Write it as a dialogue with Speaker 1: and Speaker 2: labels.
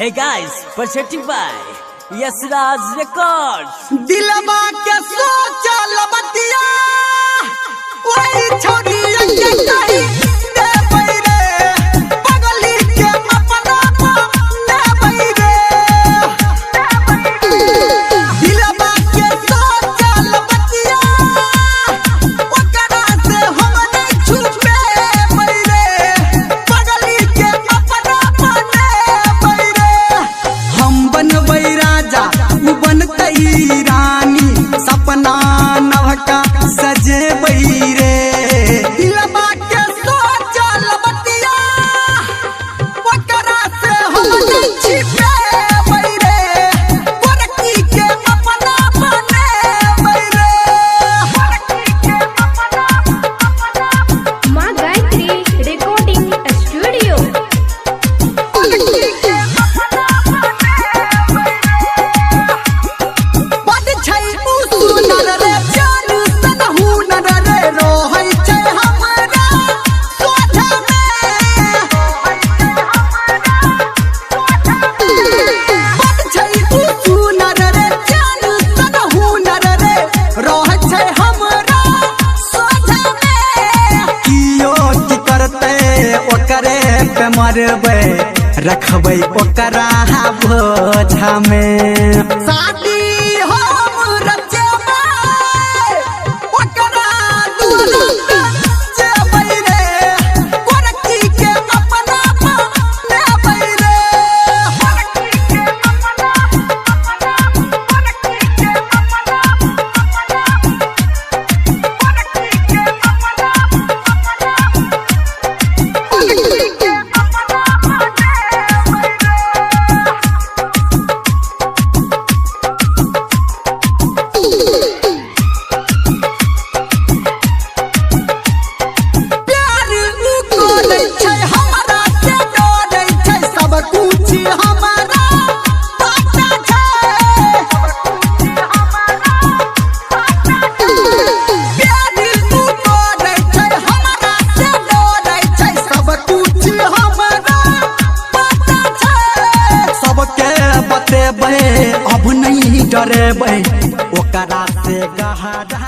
Speaker 1: Hey guys, presented by Yasraj Records.
Speaker 2: दिलवा के सोचल बतिया वही छोड़ी के कहीं दे बैरे पगली के अपना दे बैरे दिलवा के सोचल बतिया ओकरा से हम नहीं छुपे बैरे पगली के अपना दे बैरे हम बनबै राजा उ बनतई रानी सपना नवका सजे बैरे दिलवा के सोचल बतिया ओकरा से हम नहीं छिपे बैरे गोरकी के अपना बने बैरे
Speaker 3: माँ गायत्री रिकॉर्डिंग स्टूडियो।
Speaker 2: बड छै उ सुनर रे जान सन हुनर रे रोहै छै हमरा सोझा में बड छै उ सुनर रे जान सन हुनर रे रोहै छै हमरा सोझा में कियो की करते ओकरे पे मरबै रखबै ओकरा बोझा में शादी हम रचबै ओकरा दूर जेबै रे गोरकी के अपना लेबै रे प्यार उ कोदै छै हमरा से डरै छै सब कुछ हमरा पता छै प्यार उ कोदै छै हमरा से डरै छै सब कुछ हमरा पता छै सबके बतेबै अब नहीं डरेबै ओकरा से गहरा